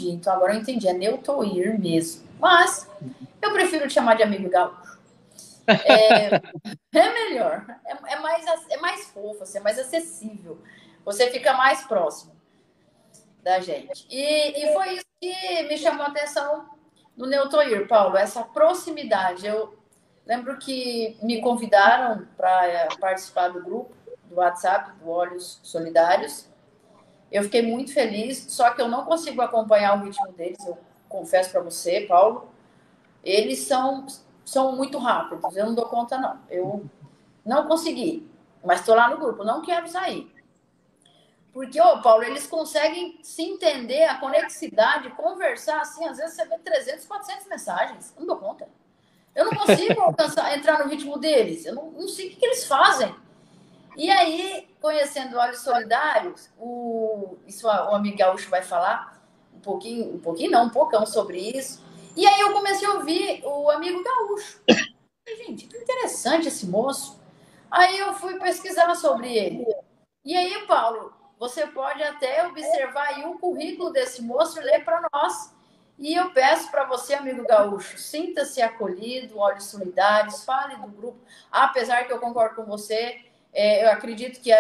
entendi. Então agora eu entendi. É Neutoir mesmo. Mas eu prefiro te chamar de amigo gaúcho. É melhor. É mais fofo, assim, é mais acessível. Você fica mais próximo da gente. E foi isso que me chamou a atenção no Neutoir, Paulo. Essa proximidade. Eu lembro que me convidaram para participar do grupo do WhatsApp, do Olhos Solidários. Eu fiquei muito feliz, só que eu não consigo acompanhar o ritmo deles, eu confesso para você, Paulo. Eles são muito rápidos, eu não dou conta, não. Eu não consegui, mas estou lá no grupo, não quero sair. Porque, Paulo, eles conseguem se entender, a conexidade, conversar, assim, às vezes você vê 300, 400 mensagens, eu não dou conta. Eu não consigo entrar no ritmo deles, eu não sei o que eles fazem. E aí, conhecendo Olhos Solidários, isso o amigo gaúcho vai falar um pocão sobre isso. E aí eu comecei a ouvir o amigo gaúcho. E, gente, que interessante esse moço. Aí eu fui pesquisar sobre ele. E aí, Paulo, você pode até observar aí o currículo desse moço e ler para nós. E eu peço para você, amigo gaúcho, sinta-se acolhido, Olhos Solidários, fale do grupo. Apesar que eu concordo com você, eu acredito que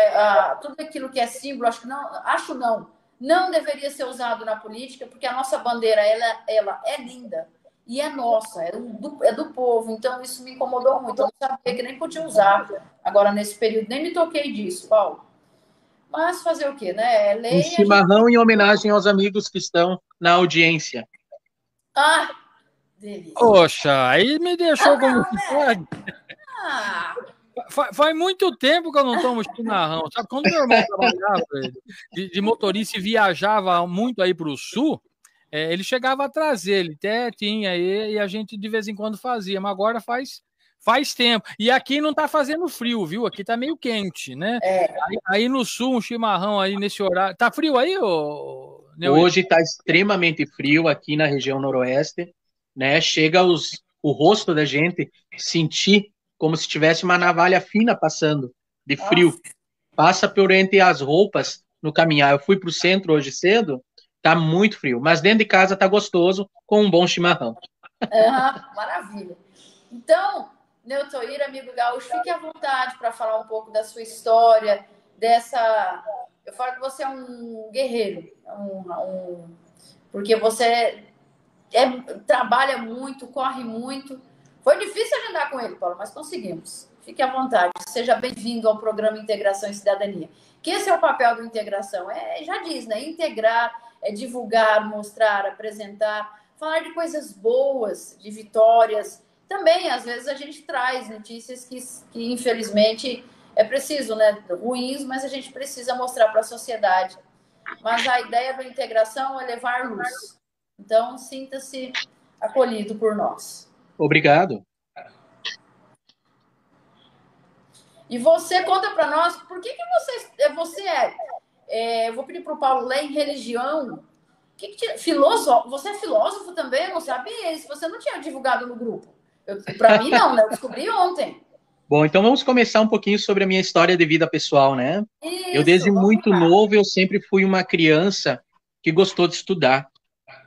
tudo aquilo que é símbolo, não deveria ser usado na política, porque a nossa bandeira ela é linda e é nossa, é do povo. Então isso me incomodou muito. Eu não sabia que nem podia usar agora nesse período, nem me toquei disso, Paulo. Mas fazer o quê, né? É lei. Um chimarrão em homenagem aos amigos que estão na audiência. Ah, delícia. Poxa, aí me deixou como que pode. Faz muito tempo que eu não tomo chimarrão. Sabe, quando meu irmão trabalhava de motorista e viajava muito aí para o sul, ele chegava a trazer, ele até tinha aí, e a gente de vez em quando fazia, mas agora faz tempo. E aqui não tá fazendo frio, viu? Aqui tá meio quente, né? Aí no sul, um chimarrão aí nesse horário. Tá frio aí, Hoje está extremamente frio aqui na região noroeste, né? Chega o rosto da gente sentir como se tivesse uma navalha fina passando de frio. Nossa. Passa por entre as roupas no caminhar. Eu fui para o centro hoje cedo, tá muito frio, mas dentro de casa tá gostoso com um bom chimarrão. Maravilha. Então, Neutoir, amigo gaúcho, fique à vontade para falar um pouco da sua história, eu falo que você é um guerreiro, porque você trabalha muito, corre muito. Foi difícil agendar com ele, Paulo, mas conseguimos. Fique à vontade. Seja bem-vindo ao programa Integração e Cidadania. Que esse é o papel do Integração. Já diz, né? Integrar, divulgar, mostrar, apresentar, falar de coisas boas, de vitórias. Também, às vezes, a gente traz notícias que infelizmente, é preciso, né? Ruins, mas a gente precisa mostrar para a sociedade. Mas a ideia da integração é levar luz. Então, sinta-se acolhido por nós. Obrigado. E você conta para nós, por que você eu vou pedir para o Paulo ler em religião. Filósofo? Você é filósofo também? Eu não sabia isso. Você não tinha divulgado no grupo. Para mim, não, né? Eu descobri ontem. Bom, então vamos começar um pouquinho sobre a minha história de vida pessoal, né? Eu, desde muito novo, eu sempre fui uma criança que gostou de estudar.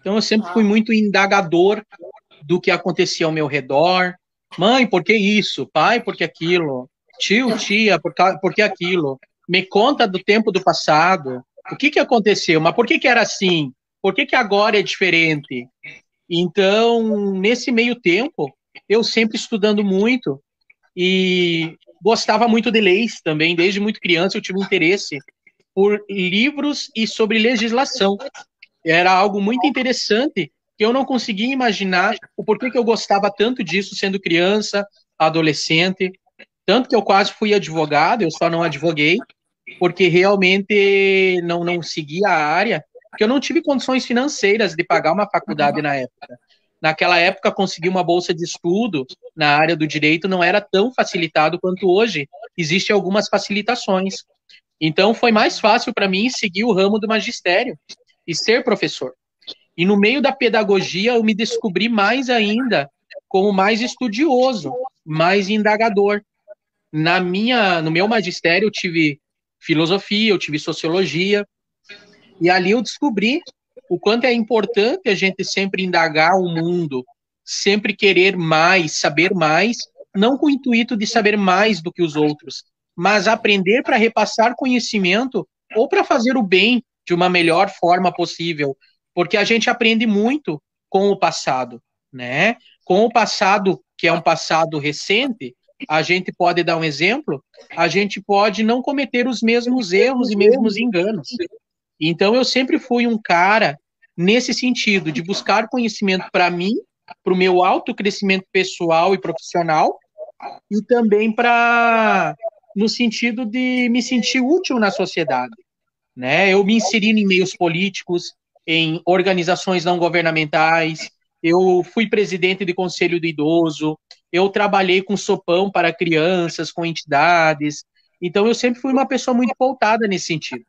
Então, eu sempre fui muito indagador do que acontecia ao meu redor. Mãe, por que isso? Pai, por que aquilo? Tio, tia, por que aquilo? Me conta do tempo do passado. O que aconteceu? Mas por que era assim? Por que agora é diferente? Então, nesse meio tempo, eu sempre estudando muito e gostava muito de leis também. Desde muito criança eu tive interesse por livros e sobre legislação. Era algo muito interessante que eu não conseguia imaginar o porquê que eu gostava tanto disso sendo criança, adolescente. Tanto que eu quase fui advogado, eu só não advoguei, porque realmente não seguia a área, porque eu não tive condições financeiras de pagar uma faculdade na época. Naquela época, conseguir uma bolsa de estudo na área do direito não era tão facilitado quanto hoje. Existem algumas facilitações. Então, foi mais fácil para mim seguir o ramo do magistério e ser professor. E no meio da pedagogia, eu me descobri mais ainda como mais estudioso, mais indagador. No meu magistério, eu tive filosofia, eu tive sociologia, e ali eu descobri o quanto é importante a gente sempre indagar o mundo, sempre querer mais, saber mais, não com o intuito de saber mais do que os outros, mas aprender para repassar conhecimento ou para fazer o bem de uma melhor forma possível, porque a gente aprende muito com o passado, né? Com o passado, que é um passado recente, a gente pode dar um exemplo, a gente pode não cometer os mesmos erros e mesmos enganos. Então, eu sempre fui um cara nesse sentido, de buscar conhecimento para mim, para o meu autocrescimento pessoal e profissional, e também no sentido de me sentir útil na sociedade, né? Eu me inseri em meios políticos, em organizações não governamentais, eu fui presidente de conselho do idoso, eu trabalhei com sopão para crianças, com entidades, então eu sempre fui uma pessoa muito pautada nesse sentido.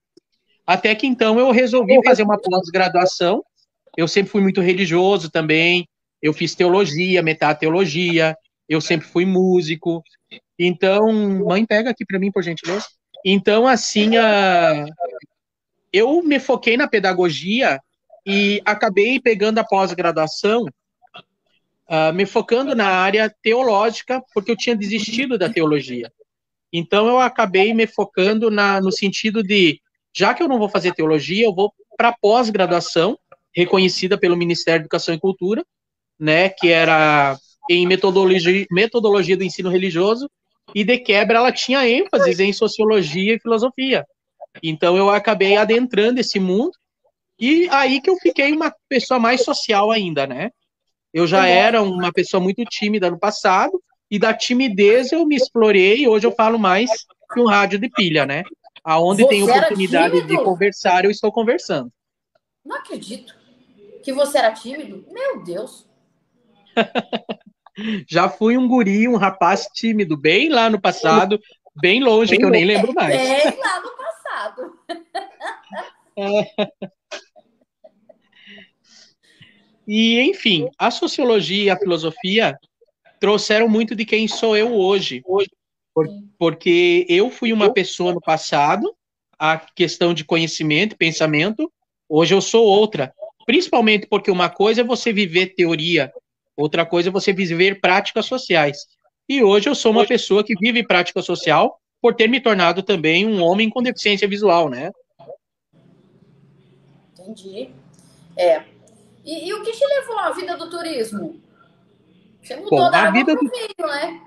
Até que então eu resolvi fazer uma pós-graduação, eu sempre fui muito religioso também, eu fiz teologia, metateologia, eu sempre fui músico. Então, mãe, pega aqui para mim, por gentileza. Então, assim, eu me foquei na pedagogia e acabei pegando a pós-graduação, me focando na área teológica, porque eu tinha desistido da teologia. Então, eu acabei me focando no sentido de, já que eu não vou fazer teologia, eu vou para pós-graduação, reconhecida pelo Ministério da Educação e Cultura, né, que era em metodologia do ensino religioso, e de quebra ela tinha ênfase em sociologia e filosofia. Então eu acabei adentrando esse mundo, e aí que eu fiquei uma pessoa mais social ainda, né? Eu já era uma pessoa muito tímida no passado, e da timidez eu me explorei, e hoje eu falo mais que um rádio de pilha, né? Aonde tem oportunidade de conversar, eu estou conversando. Não acredito que você era tímido. Meu Deus! Já fui um guri, um rapaz tímido, bem lá no passado, bem longe, que eu nem lembro mais. Bem lá no passado. E, enfim, a sociologia e a filosofia trouxeram muito de quem sou eu hoje. Porque eu fui uma pessoa no passado, a questão de conhecimento, pensamento, hoje eu sou outra. Principalmente porque uma coisa é você viver teoria, outra coisa é você viver práticas sociais. E hoje eu sou uma pessoa que vive prática social por ter me tornado também um homem com deficiência visual, né? Entendi. E o que te levou à vida do turismo? Você mudou da água pro vinho, né?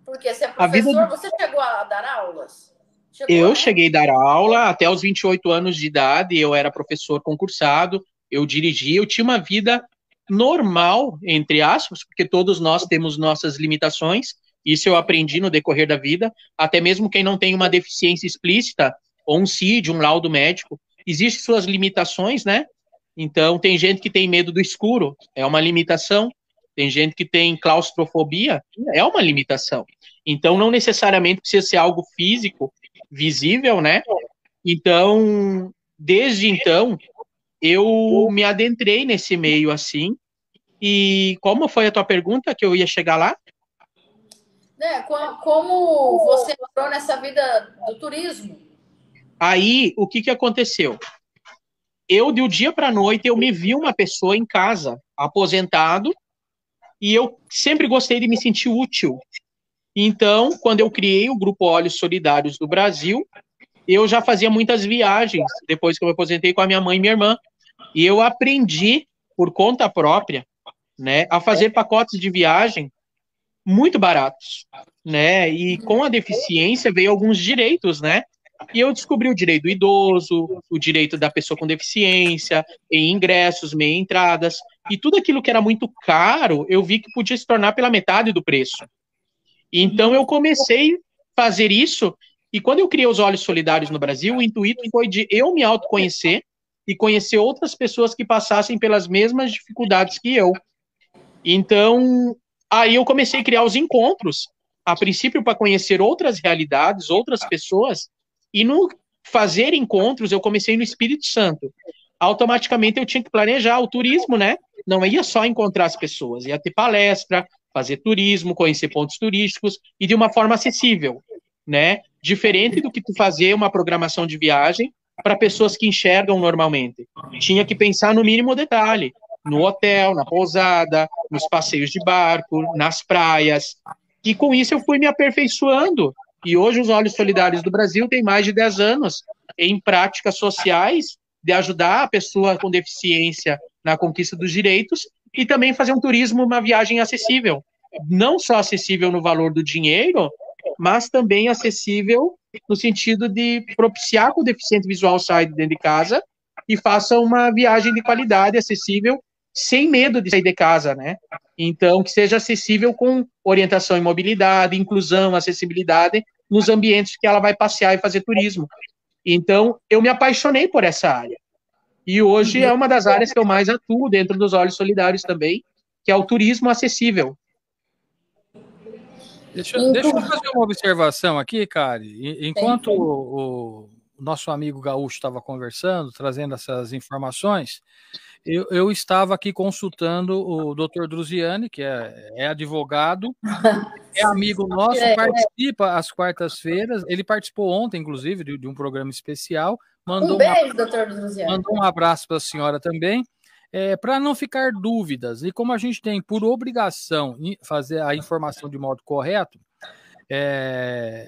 Porque você é professor, você chegou a dar aulas? Cheguei a dar aula até os 28 anos de idade, eu era professor concursado, eu dirigia, eu tinha uma vida normal, entre aspas, porque todos nós temos nossas limitações, isso eu aprendi no decorrer da vida, até mesmo quem não tem uma deficiência explícita, ou um CID, um laudo médico, existem suas limitações, né? Então, tem gente que tem medo do escuro, é uma limitação, tem gente que tem claustrofobia, é uma limitação. Então, não necessariamente precisa ser algo físico, visível, né? Então, desde então, eu me adentrei nesse meio assim. E como foi a tua pergunta que eu ia chegar lá? Como você entrou nessa vida do turismo? Aí, o que aconteceu? Eu, de um dia para a noite, eu me vi uma pessoa em casa, aposentado, e eu sempre gostei de me sentir útil. Então, quando eu criei o Grupo Olhos Solidários do Brasil, eu já fazia muitas viagens, depois que eu me aposentei com a minha mãe e minha irmã. E eu aprendi, por conta própria, né, a fazer pacotes de viagem muito baratos, né? E com a deficiência veio alguns direitos, né? E eu descobri o direito do idoso, o direito da pessoa com deficiência, em ingressos, meia entradas, e tudo aquilo que era muito caro, eu vi que podia se tornar pela metade do preço. Então eu comecei a fazer isso, e quando eu criei os Olhos Solidários no Brasil, o intuito foi de eu me autoconhecer e conhecer outras pessoas que passassem pelas mesmas dificuldades que eu. Então, aí eu comecei a criar os encontros, a princípio para conhecer outras realidades, outras pessoas, e no fazer encontros eu comecei no Espírito Santo. Automaticamente eu tinha que planejar o turismo, né? Não ia só encontrar as pessoas, ia ter palestra, fazer turismo, conhecer pontos turísticos e de uma forma acessível, né? Diferente do que tu fazer uma programação de viagem para pessoas que enxergam normalmente. Tinha que pensar no mínimo detalhe, no hotel, na pousada, nos passeios de barco, nas praias. E com isso eu fui me aperfeiçoando. E hoje os Olhos Solidários do Brasil têm mais de 10 anos em práticas sociais de ajudar a pessoa com deficiência na conquista dos direitos e também fazer um turismo, uma viagem acessível. Não só acessível no valor do dinheiro, mas também acessível no sentido de propiciar que o deficiente visual saia de dentro de casa e faça uma viagem de qualidade, acessível, sem medo de sair de casa, né? Então, que seja acessível com orientação em mobilidade, inclusão, acessibilidade nos ambientes que ela vai passear e fazer turismo. Então, eu me apaixonei por essa área. E hoje é uma das áreas que eu mais atuo dentro dos Olhos Solidários também, que é o turismo acessível. Deixa eu fazer uma observação aqui, Kari. Enquanto o nosso amigo Gaúcho estava conversando, trazendo essas informações, eu estava aqui consultando o Dr. Druziani, que é advogado, é amigo nosso, participa às quartas-feiras. Ele participou ontem, inclusive, de um programa especial. Um beijo, Dr. Druziani. Mandou um abraço para a senhora também. Para não ficar dúvidas, e como a gente tem por obrigação fazer a informação de modo correto,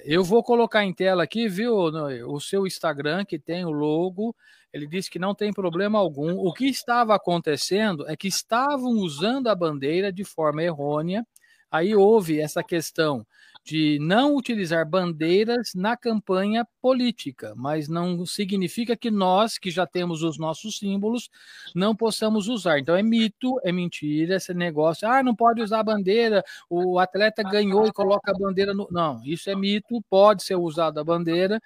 eu vou colocar em tela aqui, viu, o seu Instagram, que tem o logo. Ele disse que não tem problema algum. O que estava acontecendo é que estavam usando a bandeira de forma errônea. Aí houve essa questão de não utilizar bandeiras na campanha política, mas não significa que nós, que já temos os nossos símbolos, não possamos usar. Então é mito, é mentira esse negócio. Não pode usar a bandeira, o atleta ganhou e coloca a bandeira no... Não, isso é mito, pode ser usada a bandeira,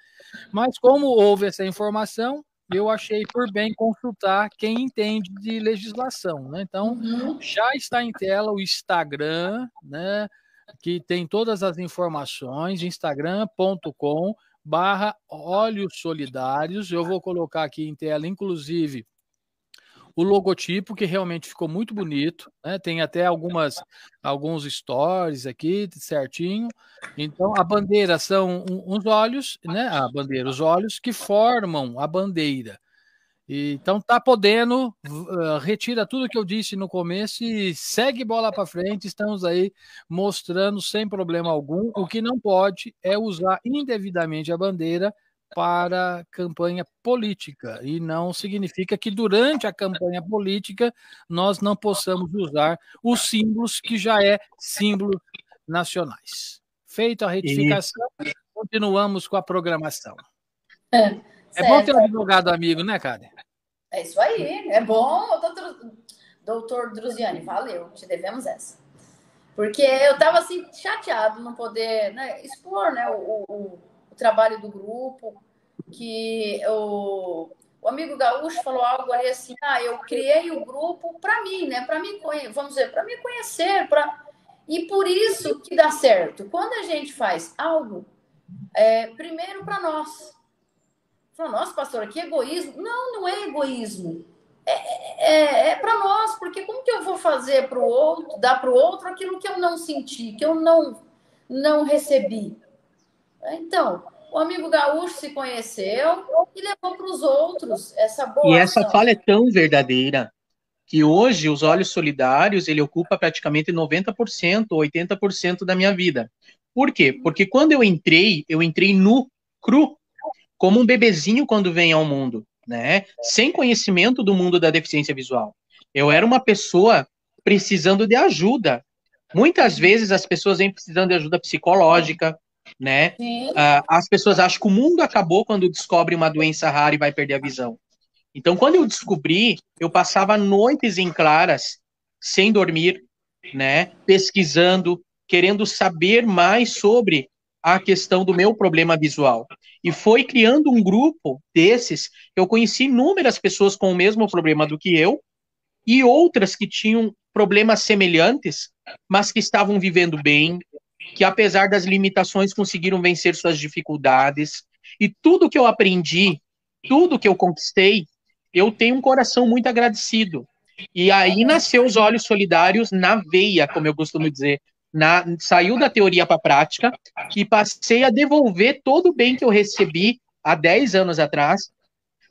mas como houve essa informação, eu achei por bem consultar quem entende de legislação, né? Então, já está em tela o Instagram, né? Que tem todas as informações, instagram.com/Olhos Solidários. Eu vou colocar aqui em tela, inclusive, o logotipo, que realmente ficou muito bonito, né? Tem até alguns stories aqui, certinho. Então, a bandeira são uns olhos, né? Os olhos que formam a bandeira. Então tá podendo, retira tudo que eu disse no começo e segue bola para frente. Estamos aí mostrando sem problema algum. O que não pode é usar indevidamente a bandeira para campanha política, e não significa que durante a campanha política nós não possamos usar os símbolos que já símbolos nacionais. Feita a retificação, continuamos com a programação. É bom ter um advogado amigo, né, cara? É isso aí, é bom, doutor Druziani, valeu, te devemos essa. Porque eu estava assim, chateado não poder, né, expor, né, o trabalho do grupo, que o amigo Gaúcho falou algo ali assim, eu criei o grupo para mim, né, para mim, vamos dizer, para me conhecer, e por isso que dá certo. Quando a gente faz algo, primeiro para nós. Falou, nossa, pastora, que egoísmo. Não é egoísmo. É para nós, porque como que eu vou fazer para o outro, dar para o outro aquilo que eu não senti, que eu não recebi? Então, o amigo Gaúcho se conheceu e levou para os outros essa boa E essa ação. fala é tão verdadeira que hoje os Olhos Solidários, ele ocupa praticamente 90%, 80% da minha vida. Por quê? Porque quando eu entrei nu, cru, como um bebezinho quando vem ao mundo, né? Sem conhecimento do mundo da deficiência visual. Eu era uma pessoa precisando de ajuda. Muitas vezes as pessoas vêm precisando de ajuda psicológica, né? As pessoas acham que o mundo acabou quando descobre uma doença rara e vai perder a visão. Então, quando eu descobri, eu passava noites em claras, sem dormir, né? Pesquisando, querendo saber mais sobre a questão do meu problema visual. E foi criando um grupo desses que eu conheci inúmeras pessoas com o mesmo problema do que eu e outras que tinham problemas semelhantes, mas que estavam vivendo bem, que apesar das limitações conseguiram vencer suas dificuldades. E tudo que eu aprendi, tudo que eu conquistei, eu tenho um coração muito agradecido. E aí nasceu os Olhos Solidários na veia, como eu costumo dizer. Saiu da teoria para a prática e passei a devolver todo o bem que eu recebi há 10 anos atrás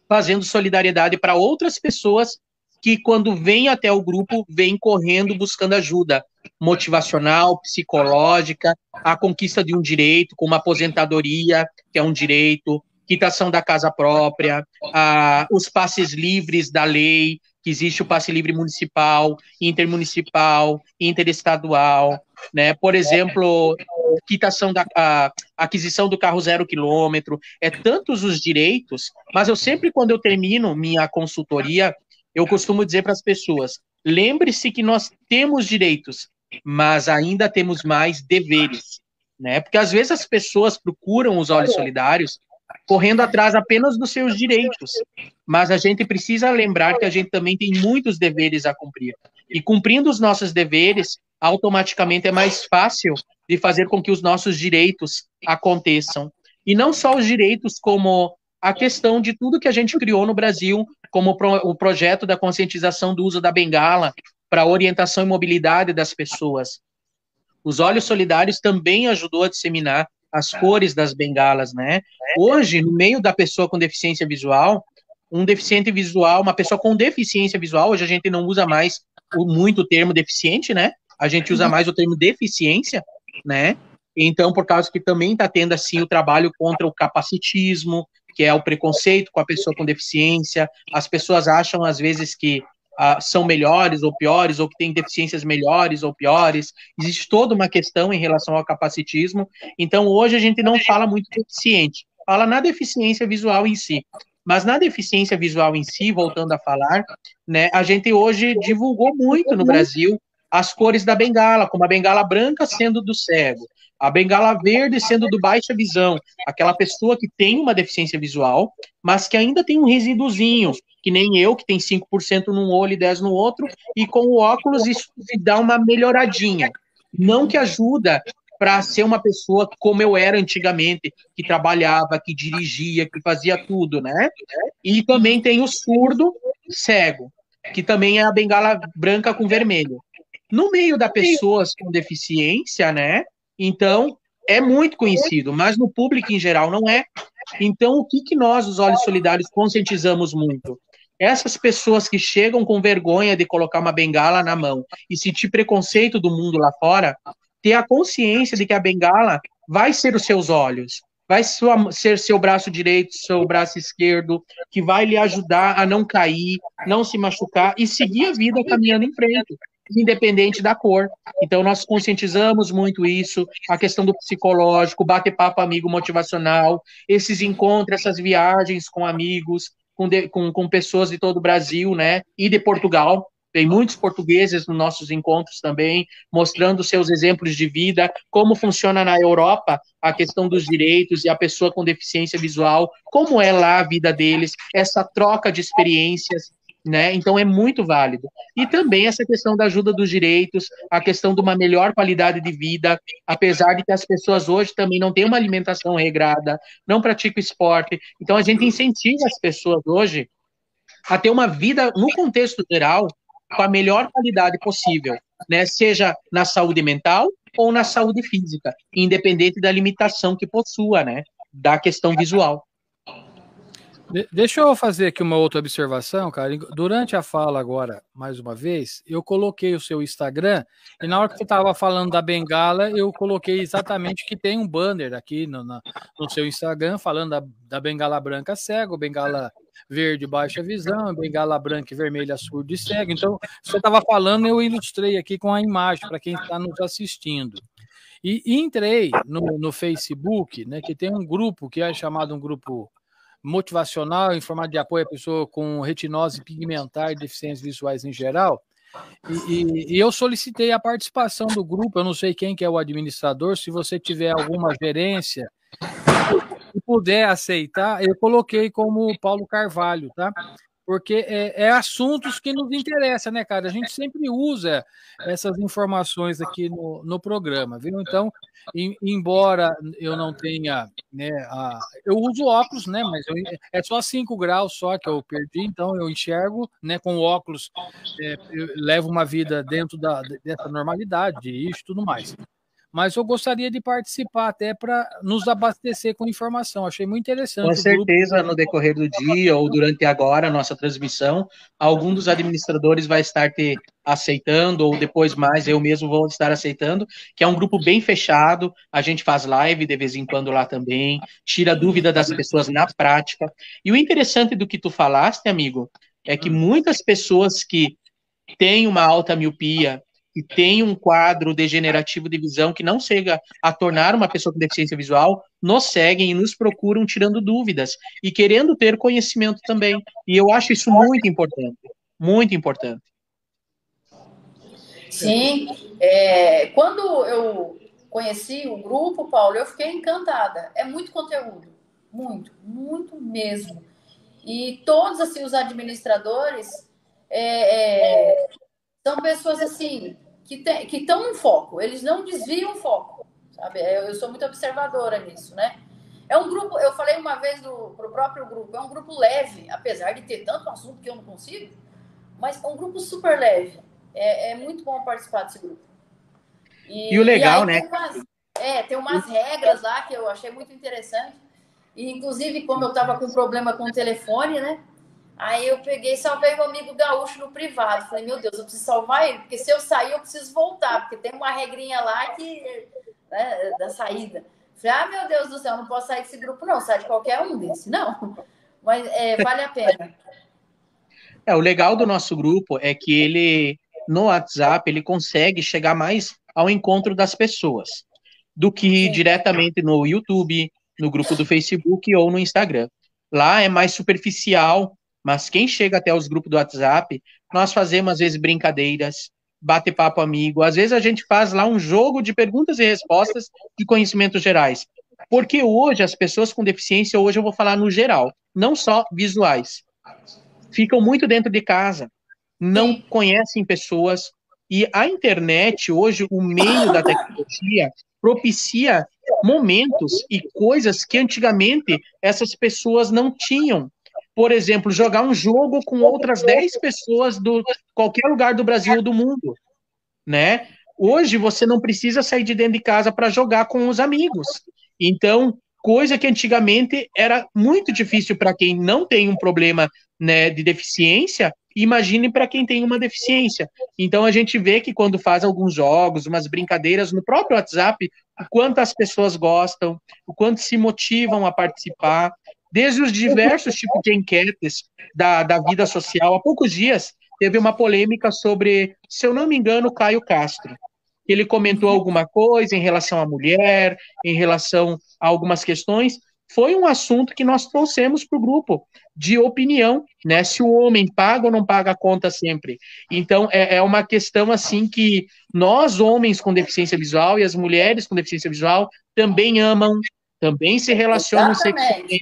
fazendo solidariedade para outras pessoas que, quando vêm até o grupo, vêm correndo buscando ajuda motivacional, psicológica, a conquista de um direito, como aposentadoria, que é um direito, quitação da casa própria, os passes livres da lei, que existe o passe livre municipal, intermunicipal, interestadual, né? Por exemplo, quitação da aquisição do carro 0 quilômetro, tantos os direitos, mas eu sempre, quando eu termino minha consultoria, eu costumo dizer para as pessoas, lembre-se que nós temos direitos, mas ainda temos mais deveres, né? Porque às vezes as pessoas procuram os olhos solidários correndo atrás apenas dos seus direitos, mas a gente precisa lembrar que a gente também tem muitos deveres a cumprir. E cumprindo os nossos deveres, automaticamente é mais fácil de fazer com que os nossos direitos aconteçam. E não só os direitos, como a questão de tudo que a gente criou no Brasil, como o projeto da conscientização do uso da bengala para orientação e mobilidade das pessoas. Os Olhos Solidários também ajudou a disseminar as cores das bengalas, né? Hoje, no meio da pessoa com deficiência visual, um deficiente visual, uma pessoa com deficiência visual, hoje a gente não usa mais muito o termo deficiente, né? A gente usa mais o termo deficiência, né? Então, por causa que também está tendo, assim, o trabalho contra o capacitismo, que é o preconceito com a pessoa com deficiência. As pessoas acham, às vezes, que são melhores ou piores, ou que têm deficiências melhores ou piores. Existe toda uma questão em relação ao capacitismo. Então, hoje a gente não fala muito deficiente, fala na deficiência visual em si. Mas na deficiência visual em si, voltando a falar, né, a gente hoje divulgou muito no Brasil as cores da bengala, como a bengala branca sendo do cego, a bengala verde sendo do baixa visão, aquela pessoa que tem uma deficiência visual, mas que ainda tem um resíduozinho, que nem eu, que tem 5% num olho e 10% no outro, e com o óculos isso dá uma melhoradinha. Não que ajuda para ser uma pessoa como eu era antigamente, que trabalhava, que dirigia, que fazia tudo, né? E também tem o surdo cego, que também é a bengala branca com vermelho. No meio das pessoas com deficiência, né? Então, é muito conhecido, mas no público em geral não é. Então, o que nós, os Olhos Solidários, conscientizamos muito? Essas pessoas que chegam com vergonha de colocar uma bengala na mão e sentir preconceito do mundo lá fora, ter a consciência de que a bengala vai ser os seus olhos, vai ser seu braço direito, seu braço esquerdo, que vai lhe ajudar a não cair, não se machucar e seguir a vida caminhando em frente, independente da cor. Então, nós conscientizamos muito isso, a questão do psicológico, bate-papo amigo motivacional, esses encontros, essas viagens com amigos, com pessoas de todo o Brasil, né, e de Portugal. Tem muitos portugueses nos nossos encontros também, mostrando seus exemplos de vida, como funciona na Europa a questão dos direitos e a pessoa com deficiência visual, como é lá a vida deles, essa troca de experiências, né? Então é muito válido. E também essa questão da ajuda dos direitos, a questão de uma melhor qualidade de vida, apesar de que as pessoas hoje também não têm uma alimentação regrada, não praticam esporte. Então a gente incentiva as pessoas hoje a ter uma vida, no contexto geral, com a melhor qualidade possível, né? Seja na saúde mental ou na saúde física, independente da limitação que possua, né? Da questão visual. Deixa eu fazer aqui uma outra observação, cara. Durante a fala agora, mais uma vez, eu coloquei o seu Instagram e na hora que você estava falando da bengala, eu coloquei exatamente que tem um banner aqui no seu Instagram falando da bengala branca cego, bengala verde baixa visão, bengala branca e vermelha surdo e cego. Então, você estava falando, eu ilustrei aqui com a imagem para quem está nos assistindo. E entrei no Facebook, né, que tem um grupo que é chamado um grupo motivacional em formato de apoio à pessoa com retinose pigmentar e deficiências visuais em geral. E eu solicitei a participação do grupo, eu não sei quem que é o administrador, se você tiver alguma gerência e puder aceitar, eu coloquei como Paulo Carvalho, tá? Porque é assuntos que nos interessam, né, cara? A gente sempre usa essas informações aqui no programa, viu? Então, embora eu não tenha, né, eu uso óculos, né, mas é só 5 graus só que eu perdi, então eu enxergo, né, com óculos, eu levo uma vida dentro dessa normalidade, isso e tudo mais. mas eu gostaria de participar até para nos abastecer com informação. Achei muito interessante. Com certeza, no decorrer do dia ou durante agora a nossa transmissão, algum dos administradores vai estar te aceitando, ou depois mais eu mesmo vou estar aceitando, que é um grupo bem fechado, a gente faz live de vez em quando lá também, tira dúvida das pessoas na prática. E o interessante do que tu falaste, amigo, é que muitas pessoas que têm uma alta miopia, que tem um quadro degenerativo de visão que não chega a tornar uma pessoa com deficiência visual, nos seguem e nos procuram tirando dúvidas e querendo ter conhecimento também. E eu acho isso muito importante, muito importante. Sim, quando eu conheci o grupo, Paulo, eu fiquei encantada. É muito conteúdo, muito, muito mesmo. E todos assim, os administradores são pessoas assim que estão no foco, eles não desviam o foco, sabe? Eu sou muito observadora nisso, né? É um grupo, eu falei uma vez pro próprio grupo, é um grupo leve, apesar de ter tanto assunto que eu não consigo, mas é um grupo super leve. É muito bom participar desse grupo. E o legal, né? Tem umas regras lá que eu achei muito interessante. E, inclusive, como eu estava com problema com o telefone, né? Aí eu peguei e salvei meu amigo gaúcho no privado. Falei, meu Deus, eu preciso salvar ele, porque se eu sair, eu preciso voltar, porque tem uma regrinha lá da saída. Falei, meu Deus do céu, não posso sair desse grupo, não. Sai de qualquer um desse, não. Mas vale a pena. O legal do nosso grupo é que ele, no WhatsApp, ele consegue chegar mais ao encontro das pessoas do que diretamente no YouTube, no grupo do Facebook ou no Instagram. Lá é mais superficial, mas quem chega até os grupos do WhatsApp, nós fazemos, às vezes, brincadeiras, bate-papo amigo, às vezes a gente faz lá um jogo de perguntas e respostas de conhecimentos gerais. Porque hoje, as pessoas com deficiência, hoje eu vou falar no geral, não só visuais, ficam muito dentro de casa, não conhecem pessoas, e a internet, hoje, o meio da tecnologia, propicia momentos e coisas que antigamente essas pessoas não tinham. Por exemplo, jogar um jogo com outras 10 pessoas de qualquer lugar do Brasil ou do mundo, né? Hoje você não precisa sair de dentro de casa para jogar com os amigos. Então, coisa que antigamente era muito difícil para quem não tem um problema, né, de deficiência, imagine para quem tem uma deficiência. Então a gente vê que quando faz alguns jogos, umas brincadeiras no próprio WhatsApp, o quanto as pessoas gostam, o quanto se motivam a participar, desde os diversos tipos de enquetes da vida social. Há poucos dias teve uma polêmica sobre, se eu não me engano, Caio Castro. Ele comentou alguma coisa em relação à mulher, em relação a algumas questões. Foi um assunto que nós trouxemos para o grupo de opinião, né? Se o homem paga ou não paga a conta sempre. Então, é uma questão assim que nós, homens com deficiência visual, e as mulheres com deficiência visual, também amam, também se relacionam sexualmente,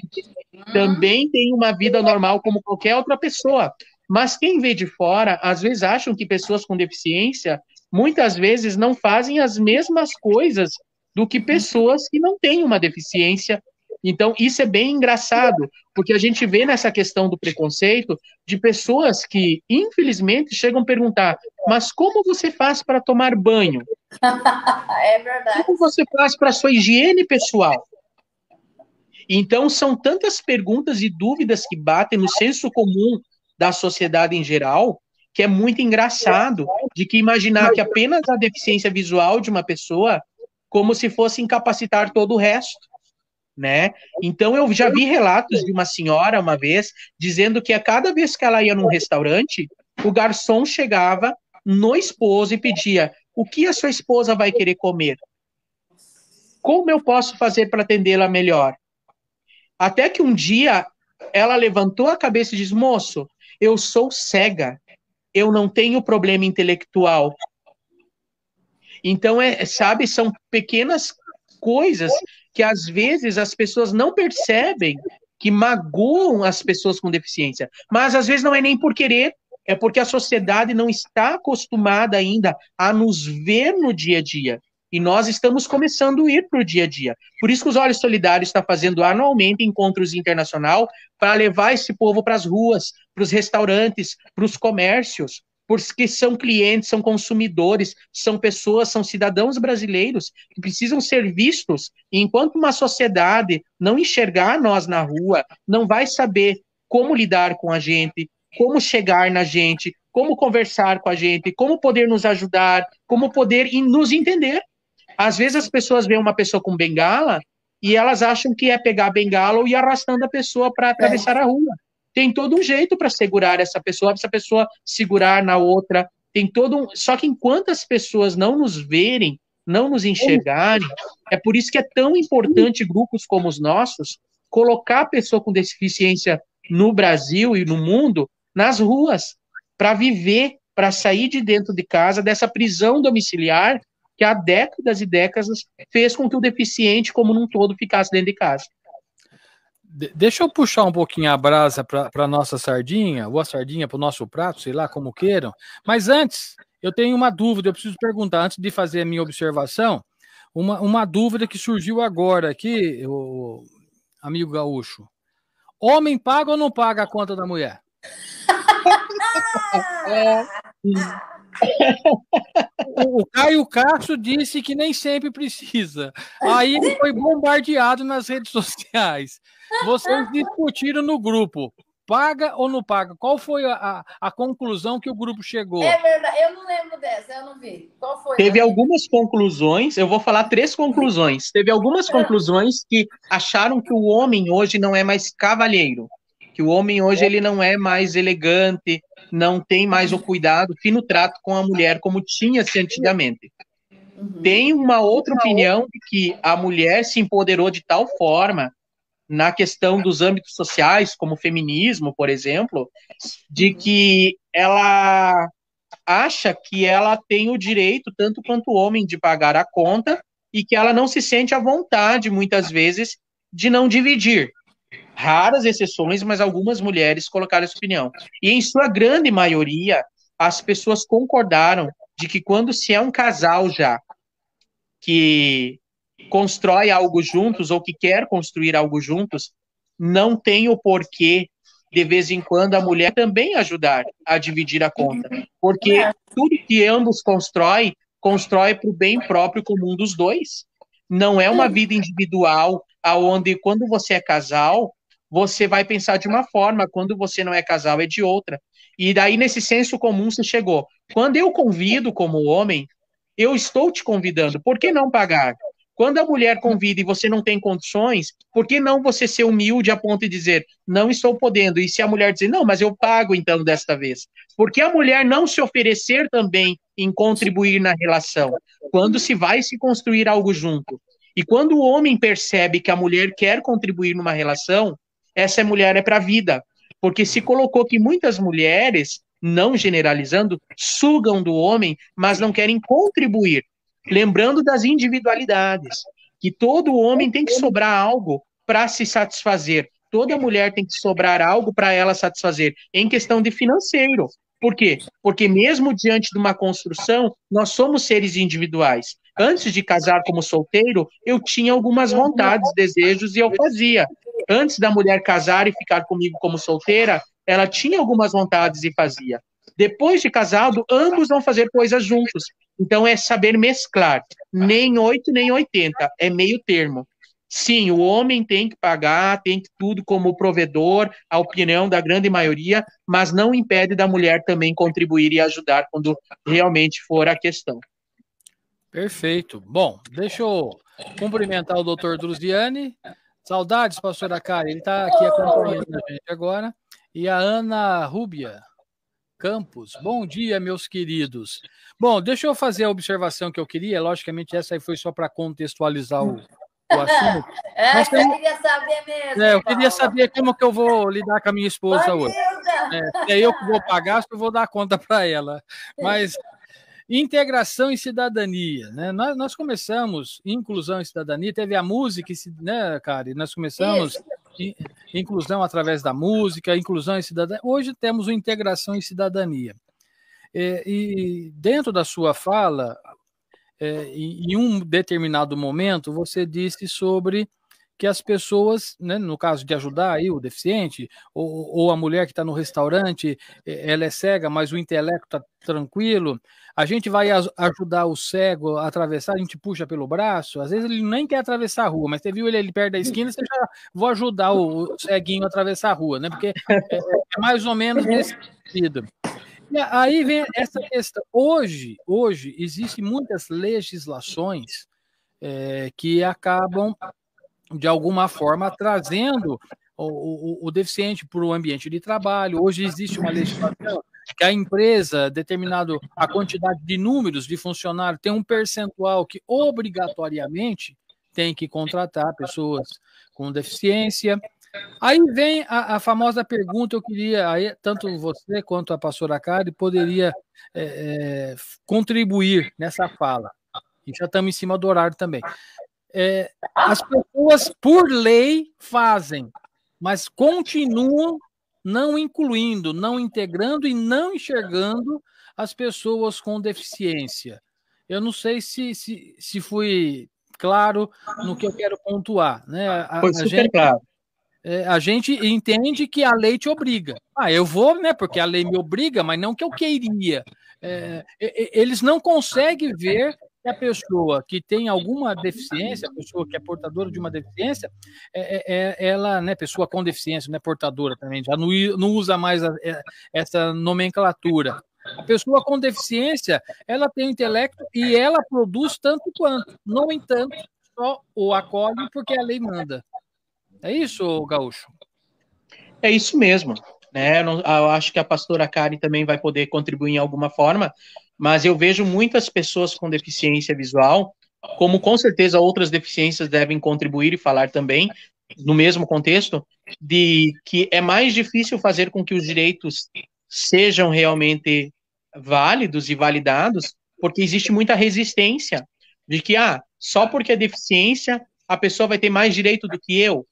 também têm uma vida normal como qualquer outra pessoa. Mas quem vê de fora, às vezes acham que pessoas com deficiência, muitas vezes não fazem as mesmas coisas do que pessoas que não têm uma deficiência. Então, isso é bem engraçado, porque a gente vê nessa questão do preconceito de pessoas que, infelizmente, chegam a perguntar, mas como você faz para tomar banho? É verdade. Como você faz para a sua higiene pessoal? Então, são tantas perguntas e dúvidas que batem no senso comum da sociedade em geral, que é muito engraçado de que imaginar que apenas a deficiência visual de uma pessoa, como se fosse incapacitar todo o resto, né? Então, eu já vi relatos de uma senhora, uma vez, dizendo que a cada vez que ela ia num restaurante, o garçom chegava no esposo e pedia, o que a sua esposa vai querer comer? Como eu posso fazer para atendê-la melhor? Até que um dia, ela levantou a cabeça e disse, moço, eu sou cega, eu não tenho problema intelectual. Então, sabe, são pequenas coisas que às vezes as pessoas não percebem que magoam as pessoas com deficiência. Mas às vezes não é nem por querer, é porque a sociedade não está acostumada ainda a nos ver no dia a dia. E nós estamos começando a ir para o dia a dia. Por isso que os Olhos Solidários está fazendo anualmente encontros internacional para levar esse povo para as ruas, para os restaurantes, para os comércios. porque são clientes, são consumidores, são pessoas, são cidadãos brasileiros que precisam ser vistos. E enquanto uma sociedade não enxergar nós na rua, não vai saber como lidar com a gente, como chegar na gente, como conversar com a gente, como poder nos ajudar, como poder nos entender. Às vezes as pessoas veem uma pessoa com bengala e elas acham que é pegar a bengala ou ir arrastando a pessoa para atravessar a rua. Tem todo um jeito para segurar essa pessoa segurar na outra. Tem todo um... Só que enquanto as pessoas não nos verem, não nos enxergarem, é por isso que é tão importante grupos como os nossos colocar a pessoa com deficiência no Brasil e no mundo nas ruas, para viver, para sair de dentro de casa, dessa prisão domiciliar que há décadas e décadas fez com que o deficiente, como num todo, ficasse dentro de casa. Deixa eu puxar um pouquinho a brasa para a nossa sardinha, ou a sardinha para o nosso prato, sei lá, como queiram. Mas antes, eu tenho uma dúvida, eu preciso perguntar, antes de fazer a minha observação, uma dúvida que surgiu agora aqui, o amigo gaúcho. Homem paga ou não paga a conta da mulher? O Caio Castro disse que nem sempre precisa. Aí ele foi bombardeado nas redes sociais. Vocês discutiram no grupo. Paga ou não paga? Qual foi a conclusão que o grupo chegou? É verdade, eu não lembro dessa, eu não vi. Qual foi? Teve algumas conclusões, eu vou falar 3 conclusões. Teve algumas conclusões que acharam que o homem hoje não é mais cavalheiro, que o homem hoje ele não é mais elegante, não tem mais o cuidado, fino trato com a mulher como tinha-se antigamente. Tem uma outra opinião de que a mulher se empoderou de tal forma na questão dos âmbitos sociais, como o feminismo, por exemplo, de que ela acha que ela tem o direito, tanto quanto o homem, de pagar a conta e que ela não se sente à vontade, muitas vezes, de não dividir. Raras exceções, mas algumas mulheres colocaram essa opinião. E, em sua grande maioria, as pessoas concordaram de que quando se é um casal já que constrói algo juntos ou que quer construir algo juntos, não tem o porquê, de vez em quando, a mulher também ajudar a dividir a conta. Porque tudo que ambos constrói para o bem próprio comum dos dois. Não é uma vida individual, aonde quando você é casal, você vai pensar de uma forma, quando você não é casal é de outra. E daí, nesse senso comum, se chegou. Quando eu convido como homem, eu estou te convidando, por que não pagar? Quando a mulher convida e você não tem condições, por que não você ser humilde a ponto de dizer, não estou podendo? E se a mulher dizer, não, mas eu pago então desta vez? Por que a mulher não se oferecer também em contribuir na relação? Quando se vai se construir algo junto. E quando o homem percebe que a mulher quer contribuir numa relação, essa mulher é para a vida. Porque se colocou que muitas mulheres, não generalizando, sugam do homem, mas não querem contribuir. Lembrando das individualidades, que todo homem tem que sobrar algo para se satisfazer. Toda mulher tem que sobrar algo para ela satisfazer, em questão de financeiro. Por quê? Porque mesmo diante de uma construção, nós somos seres individuais. Antes de casar como solteiro, eu tinha algumas vontades, desejos e eu fazia. Antes da mulher casar e ficar comigo como solteira, ela tinha algumas vontades e fazia. Depois de casado, ambos vão fazer coisas juntos. Então é saber mesclar. Nem 8, nem 80. É meio termo. Sim, o homem tem que pagar, tem que tudo como provedor, a opinião da grande maioria, mas não impede da mulher também contribuir e ajudar quando realmente for a questão. Perfeito. Bom, deixa eu cumprimentar o doutor Druziani. Saudades, pastora Karen. Ele está aqui acompanhando a gente agora. E a Ana Rúbia Campos. Bom dia, meus queridos. Bom, deixa eu fazer a observação que eu queria. Logicamente, essa aí foi só para contextualizar o assunto. Eu queria saber mesmo. Eu queria saber como que eu vou lidar com a minha esposa hoje. É eu que vou pagar, eu vou dar conta para ela. Mas integração e cidadania, né? Nós começamos inclusão e cidadania, teve a música, né, Karen? Nós começamos inclusão através da música, inclusão e cidadania. Hoje temos o integração e cidadania. E dentro da sua fala, em um determinado momento, você disse sobre que as pessoas, né, no caso de ajudar aí o deficiente, ou a mulher que está no restaurante, ela é cega, mas o intelecto está tranquilo, a gente vai ajudar o cego a atravessar, a gente puxa pelo braço, às vezes ele nem quer atravessar a rua, mas você viu ele perto da esquina, você já vou ajudar o ceguinho a atravessar a rua, né? Porque é mais ou menos nesse sentido. E aí vem essa questão. Hoje existem muitas legislações que acabam, de alguma forma, trazendo o deficiente para o ambiente de trabalho. Hoje existe uma legislação que a empresa, determinado a quantidade de números de funcionários, tem um percentual que obrigatoriamente tem que contratar pessoas com deficiência. Aí vem a famosa pergunta, eu queria, aí, tanto você quanto a pastora Kari poderia contribuir nessa fala. E já estamos em cima do horário também. As pessoas, por lei, fazem, mas continuam não incluindo, não integrando e não enxergando as pessoas com deficiência. Eu não sei se fui claro no que eu quero pontuar, né? Foi super claro. A gente entende que a lei te obriga. Eu vou, né? Porque a lei me obriga, mas não que eu queria. Eles não conseguem ver que a pessoa que tem alguma deficiência, a pessoa que é portadora de uma deficiência, ela, né, pessoa com deficiência, não é portadora também, já não usa mais essa nomenclatura. A pessoa com deficiência, ela tem intelecto e ela produz tanto quanto. No entanto, só o acolhe porque a lei manda. É isso, Gaúcho? É isso mesmo. Né? Eu acho que a pastora Kari também vai poder contribuir em alguma forma, mas eu vejo muitas pessoas com deficiência visual, como com certeza outras deficiências devem contribuir e falar também, no mesmo contexto, de que é mais difícil fazer com que os direitos sejam realmente válidos e validados, porque existe muita resistência de que, só porque é deficiência, a pessoa vai ter mais direito do que eu,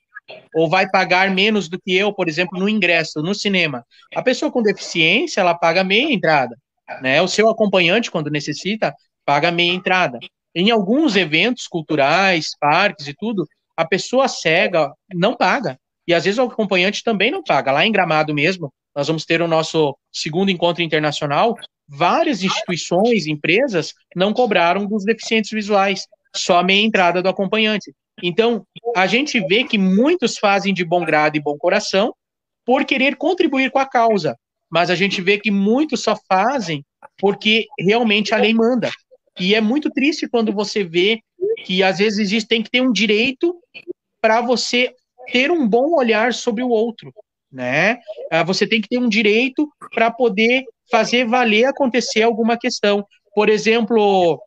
ou vai pagar menos do que eu, por exemplo, no ingresso, no cinema. A pessoa com deficiência, ela paga meia entrada, né? O seu acompanhante, quando necessita, paga meia entrada. Em alguns eventos culturais, parques e tudo, a pessoa cega não paga. E às vezes o acompanhante também não paga. Lá em Gramado mesmo, nós vamos ter o nosso segundo encontro internacional, várias instituições, empresas, não cobraram dos deficientes visuais, só a meia entrada do acompanhante. Então, a gente vê que muitos fazem de bom grado e bom coração por querer contribuir com a causa, mas a gente vê que muitos só fazem porque realmente a lei manda. E é muito triste quando você vê que, às vezes, tem que ter um direito para você ter um bom olhar sobre o outro, né? Você tem que ter um direito para poder fazer valer acontecer alguma questão. Por exemplo,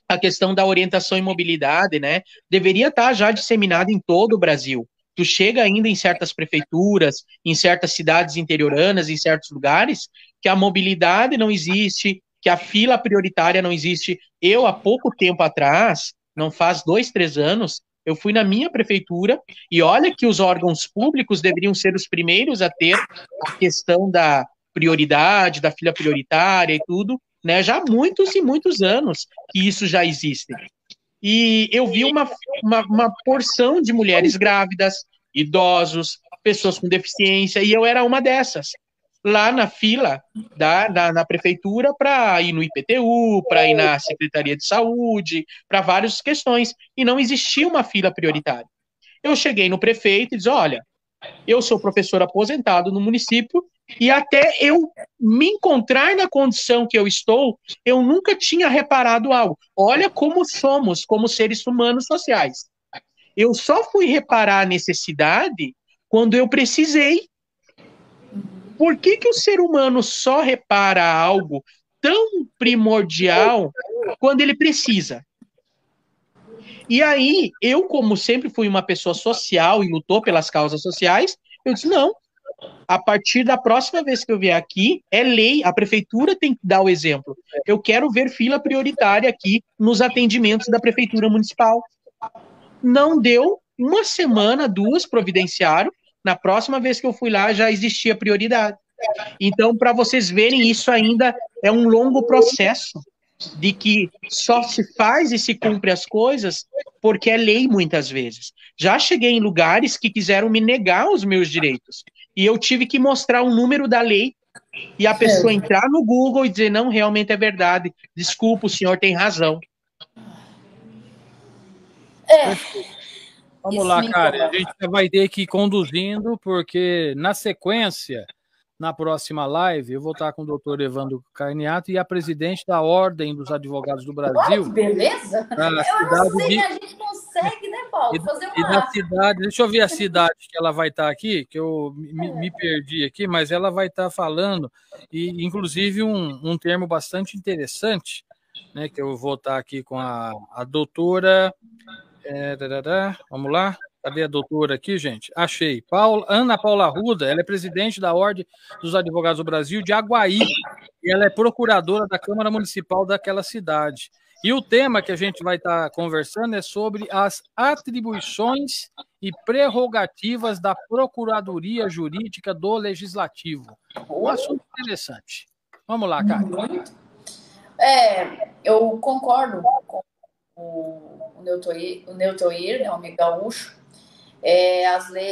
a questão da orientação e mobilidade, né, deveria estar já disseminada em todo o Brasil. Tu chega ainda em certas prefeituras, em certas cidades interioranas, em certos lugares, que a mobilidade não existe, que a fila prioritária não existe. Eu, há pouco tempo atrás, não faz 2, 3 anos, eu fui na minha prefeitura, e olha que os órgãos públicos deveriam ser os primeiros a ter a questão da prioridade, da fila prioritária e tudo, né, já há muitos e muitos anos que isso já existe. E eu vi uma porção de mulheres grávidas, idosos, pessoas com deficiência, e eu era uma dessas, lá na fila na prefeitura para ir no IPTU, para ir na Secretaria de Saúde, para várias questões, e não existia uma fila prioritária. Eu cheguei no prefeito e disse, olha, eu sou professor aposentado no município, e até eu me encontrar na condição que eu estou, eu nunca tinha reparado algo. Olha como somos, como seres humanos sociais. Eu só fui reparar a necessidade quando eu precisei. Por que o ser humano só repara algo tão primordial quando ele precisa? E aí, eu, como sempre fui uma pessoa social e lutou pelas causas sociais, eu disse, não, a partir da próxima vez que eu vier aqui, é lei, a prefeitura tem que dar o exemplo. Eu quero ver fila prioritária aqui nos atendimentos da prefeitura municipal. Não deu, 1 semana, 2 providenciaram, na próxima vez que eu fui lá já existia prioridade. Então, para vocês verem, isso ainda é um longo processo, de que só se faz e se cumpre as coisas porque é lei muitas vezes. Já cheguei em lugares que quiseram me negar os meus direitos e eu tive que mostrar o número da lei e a pessoa entrar no Google e dizer, não, realmente é verdade, desculpa, o senhor tem razão. Vamos lá, cara, a gente vai ter que ir conduzindo, porque na sequência, na próxima live, eu vou estar com o doutor Evandro Carniato e a presidente da Ordem dos Advogados do Brasil. Que beleza! Eu não sei se a gente consegue, né, Paulo? Fazer uma... E da cidade, deixa eu ver a cidade que ela vai estar aqui, que eu me perdi aqui, mas ela vai estar falando, e inclusive um termo bastante interessante, né, que eu vou estar aqui com a doutora... vamos lá, cadê a doutora aqui, gente? Achei. Ana Paula Arruda, ela é presidente da Ordem dos Advogados do Brasil de Aguaí, e ela é procuradora da Câmara Municipal daquela cidade. E o tema que a gente vai estar conversando é sobre as atribuições e prerrogativas da Procuradoria Jurídica do Legislativo. Um assunto interessante. Vamos lá, cara. Eu concordo com o Neutoir, né, o amigo gaúcho.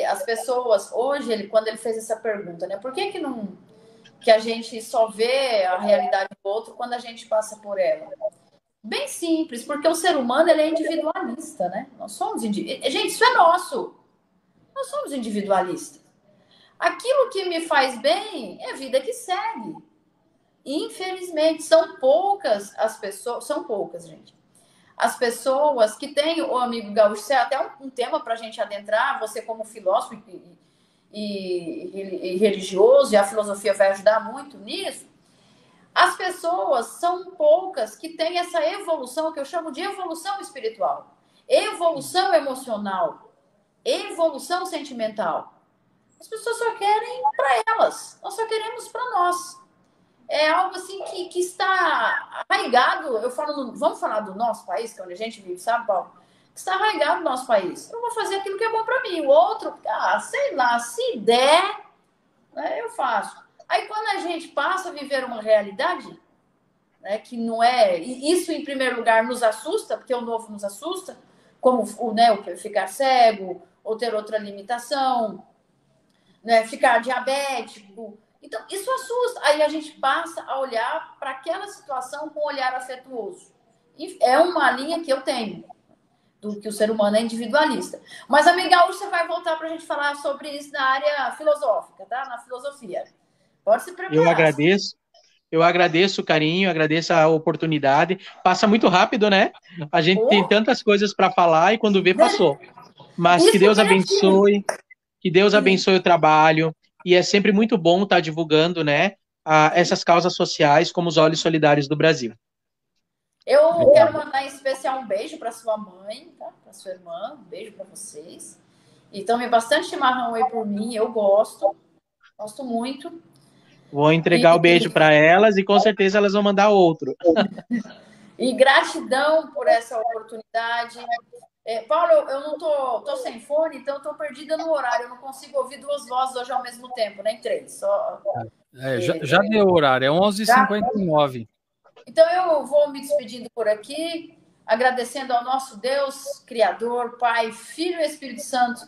As pessoas, hoje, quando ele fez essa pergunta, né, por que a gente só vê a realidade do outro quando a gente passa por ela? Bem simples, porque o ser humano ele é individualista, né? Nós somos gente, isso é nosso. Nós somos individualistas. Aquilo que me faz bem é a vida que segue. Infelizmente, são poucas as pessoas, gente. As pessoas que têm o amigo gaúcho, isso é até um tema para a gente adentrar, você como filósofo e religioso, e a filosofia vai ajudar muito nisso. As pessoas são poucas que têm essa evolução, que eu chamo de evolução espiritual, evolução emocional, evolução sentimental. As pessoas só querem para elas, nós só queremos para nós. É algo assim que está arraigado, vamos falar do nosso país, que é onde a gente vive, sabe, Paulo? Está arraigado no nosso país. Eu vou fazer aquilo que é bom para mim. O outro, sei lá, se der, né, eu faço. Aí quando a gente passa a viver uma realidade, né, que não é... Isso, em primeiro lugar, nos assusta, porque o novo nos assusta, como o ficar cego, ou ter outra limitação, né, ficar diabético... Então, isso assusta. Aí a gente passa a olhar para aquela situação com um olhar afetuoso. E é uma linha que eu tenho, do que o ser humano é individualista. Mas, amiga, hoje você vai voltar para a gente falar sobre isso na área filosófica, tá? Na filosofia. Pode se preparar. Eu agradeço o carinho, agradeço a oportunidade. Passa muito rápido, né? A gente tem tantas coisas para falar e quando vê, passou. Mas isso, que Deus abençoe, que Deus abençoe o trabalho. E é sempre muito bom estar divulgando, né, essas causas sociais como os Olhos Solidários do Brasil. Eu quero mandar em especial um beijo para sua mãe, tá? Para sua irmã, um beijo para vocês. E tomem bastante chimarrão aí por mim, eu gosto muito. Vou entregar o beijo para elas e com certeza elas vão mandar outro. E gratidão por essa oportunidade. Paulo, eu não tô sem fone, então eu tô perdida no horário. Eu não consigo ouvir duas vozes hoje ao mesmo tempo, nem três. Já deu horário, é 11h59. Então eu vou me despedindo por aqui, agradecendo ao nosso Deus, Criador, Pai, Filho e Espírito Santo,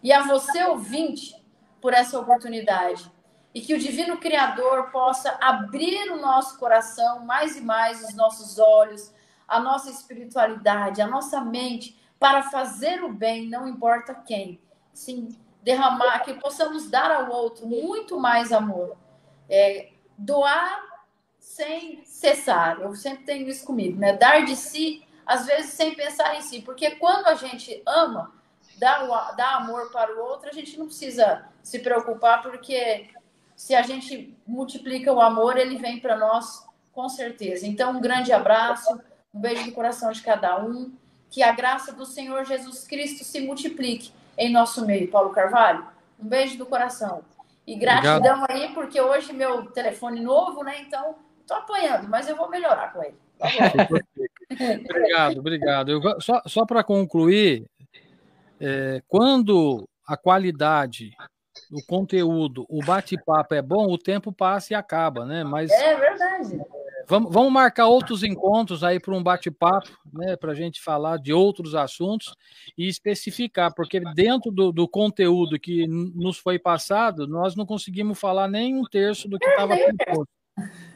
e a você, ouvinte, por essa oportunidade. E que o Divino Criador possa abrir o nosso coração mais e mais, os nossos olhos, a nossa espiritualidade, a nossa mente, para fazer o bem, não importa quem. Sim, derramar, que possamos dar ao outro muito mais amor. Doar sem cessar. Eu sempre tenho isso comigo, né? Dar de si, às vezes, sem pensar em si. Porque quando a gente ama, dá amor para o outro, a gente não precisa se preocupar, porque se a gente multiplica o amor, ele vem para nós com certeza. Então, um grande abraço, um beijo no coração de cada um. Que a graça do Senhor Jesus Cristo se multiplique em nosso meio. Paulo Carvalho, um beijo do coração. E gratidão aí, porque hoje meu telefone novo, né? Então, tô apanhando, mas eu vou melhorar com ele. Obrigado. Só para concluir, quando a qualidade, o conteúdo, o bate-papo é bom, o tempo passa e acaba, né? Mas é verdade. Vamos marcar outros encontros aí para um bate-papo, né, para a gente falar de outros assuntos e especificar, porque dentro do conteúdo que nos foi passado, nós não conseguimos falar nem um terço do que estava proposto.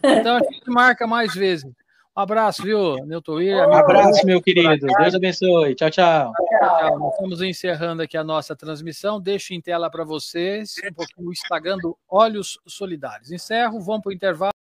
Então, a gente marca mais vezes. Um abraço, viu, Neutoir? Um abraço, meu querido. Deus abençoe. Tchau, tchau. Tchau. Nós estamos encerrando aqui a nossa transmissão. Deixo em tela para vocês um pouquinho o Instagram do Olhos Solidários. Encerro, vamos para o intervalo.